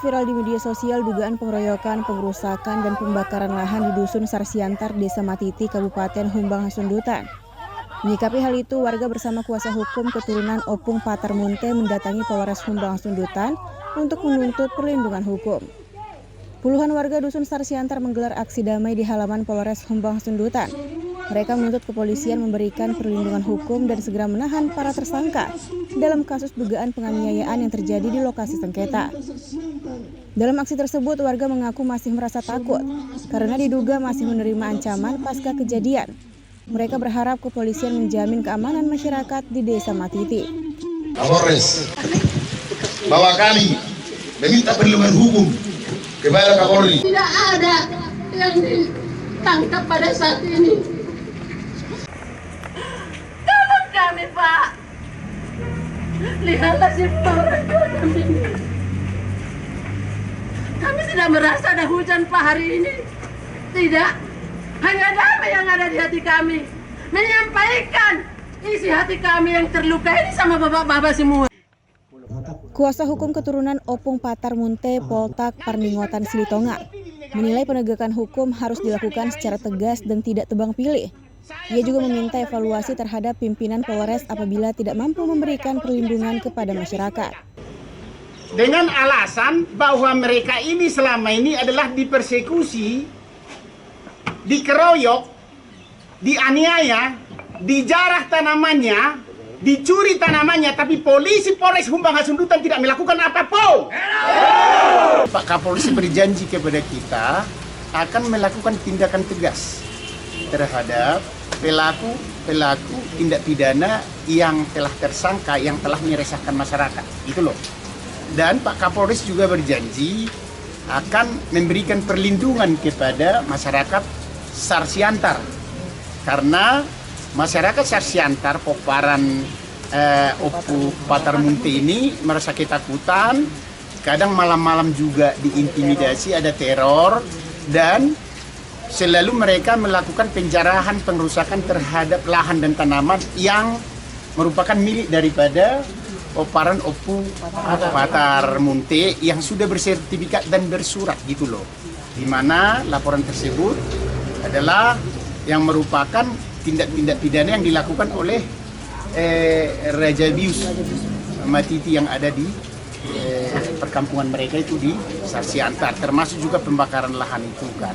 viral di media sosial dugaan pengeroyokan, pengerusakan, dan pembakaran lahan di Dusun Sarsiantar, Desa Matiti, Kabupaten Humbang Hasundutan. Menyikapi hal itu, warga bersama kuasa hukum keturunan Opung Patar Munte mendatangi Polres Humbang Hasundutan untuk menuntut perlindungan hukum. Puluhan warga Dusun Sarsiantar menggelar aksi damai di halaman Polres Humbang Hasundutan. Mereka menuntut kepolisian memberikan perlindungan hukum dan segera menahan para tersangka dalam kasus dugaan penganiayaan yang terjadi di lokasi sengketa. Dalam aksi tersebut, warga mengaku masih merasa takut karena diduga masih menerima ancaman pasca kejadian. Mereka berharap kepolisian menjamin keamanan masyarakat di Desa Matiti. Kapolres, bahwa kami meminta perlindungan hukum kepada Kapolri. Tidak ada yang ditangkap pada saat ini. Tolong kami, Pak. Lihatlah situasi kami ini. Kami tidak merasa ada hujan Pak hari ini. Tidak. Hanya damai yang ada di hati kami. Menyampaikan isi hati kami yang terluka ini sama bapak-bapak semua. Kuasa hukum keturunan Opung Patar Munte Poltak Parningotan Silitonga menilai penegakan hukum harus dilakukan secara tegas dan tidak tebang pilih. Ia juga meminta evaluasi terhadap pimpinan Polres apabila tidak mampu memberikan perlindungan kepada masyarakat. Dengan alasan bahwa mereka ini selama ini adalah dipersekusi, dikeroyok, dianiaya, dijarah tanamannya, dicuri tanamannya, tapi polisi Polres Humbang Hasundutan tidak melakukan apapun. Pak Kapolri berjanji kepada kita akan melakukan tindakan tegas terhadap pelaku tindak pidana yang telah tersangka, yang telah meresahkan masyarakat. Itu loh. Dan Pak Kapolres juga berjanji akan memberikan perlindungan kepada masyarakat Sarsiantar. Karena masyarakat Sarsiantar, Poparan Opung Patar Munte ini merasa ketakutan, kadang malam-malam juga diintimidasi, ada teror, dan selalu mereka melakukan penjarahan, pengerusakan terhadap lahan dan tanaman yang merupakan milik daripada Poparan Opung Patar Munte yang sudah bersertifikat dan bersurat gitu loh. Di mana laporan tersebut adalah yang merupakan tindak-tindak pidana yang dilakukan oleh Raja Bius Matiti yang ada di perkampungan mereka itu di Sarsiantar, termasuk juga pembakaran lahan itu kan.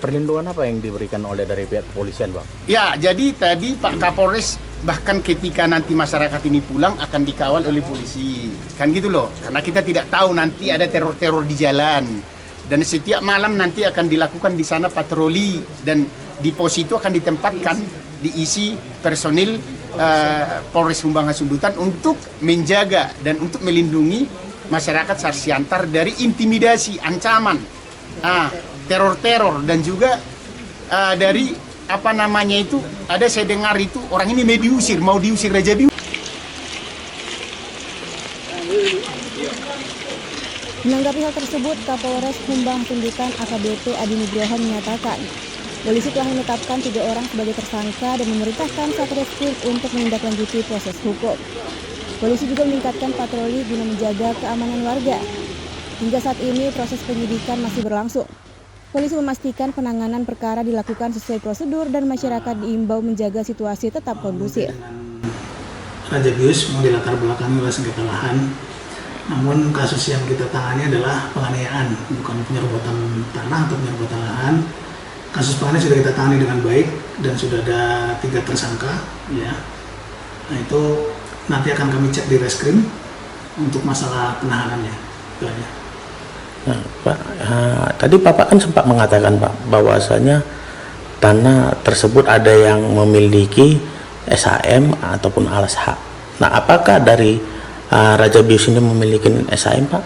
Perlindungan apa yang diberikan oleh dari pihak kepolisian, Bang? Ya, jadi tadi Pak Kapolres bahkan ketika nanti masyarakat ini pulang akan dikawal oleh polisi, kan gitu loh. Karena kita tidak tahu nanti ada teror-teror di jalan, dan setiap malam nanti akan dilakukan di sana patroli, dan di pos itu akan ditempatkan diisi personil Polres Humbang Hasundutan untuk menjaga dan untuk melindungi masyarakat Sarsiantar dari intimidasi, ancaman, teror-teror, dan juga dari apa namanya itu, ada saya dengar itu orang ini mau diusir Raja Bius. Menanggapi hal tersebut, Kapolres Humbang Hasundutan AKBP Adi Nugroho menyatakan polisi telah menetapkan 3 orang sebagai tersangka dan memerintahkan Satreskrim untuk menindaklanjuti proses hukum. Polisi juga meningkatkan patroli guna menjaga keamanan warga. Hingga saat ini proses penyidikan masih berlangsung. Polisi memastikan penanganan perkara dilakukan sesuai prosedur dan masyarakat diimbau menjaga situasi tetap kondusif. Raja Bius mau dilatar belakangi oleh sengketa lahan. Namun kasus yang kita tangani adalah penganiayaan, bukan penyerobotan tanah atau penyerobotan lahan. Kasus penganiayaan sudah kita tangani dengan baik dan sudah ada 3 tersangka, ya. Nah itu nanti akan kami cek di reskrim untuk masalah penahanannya. Itu aja. Nah, Pak, tadi Bapak kan sempat mengatakan, Pak, bahwasanya tanah tersebut ada yang memiliki SHM ataupun alas hak. Nah, apakah dari Raja Bius ini memiliki SHM, Pak?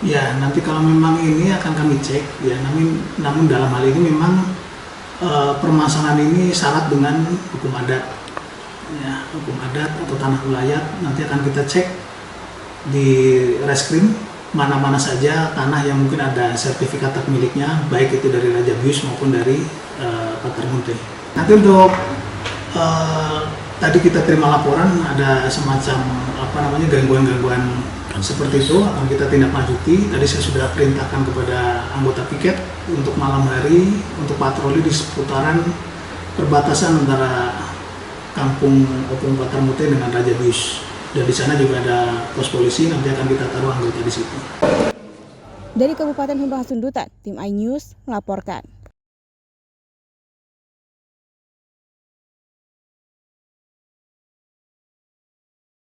Ya, nanti kalau memang ini akan kami cek, ya. Namun dalam hal ini memang permasalahan ini syarat dengan hukum adat, ya, hukum adat atau tanah wilayah. Nanti akan kita cek di reskrim mana-mana saja tanah yang mungkin ada sertifikat hak miliknya, baik itu dari Raja Bius maupun dari Patar Munte. Nanti untuk tadi kita terima laporan ada semacam gangguan-gangguan seperti itu akan kita tindak lanjuti. Tadi saya sudah perintahkan kepada anggota piket untuk malam hari untuk patroli di seputaran perbatasan antara Kampung Opung Patarmute dengan Raja Bius. Dan di sana juga ada pos polisi, nanti akan kita taruh anggota di situ. Dari Kabupaten Humbang Hasundutan, tim iNews melaporkan.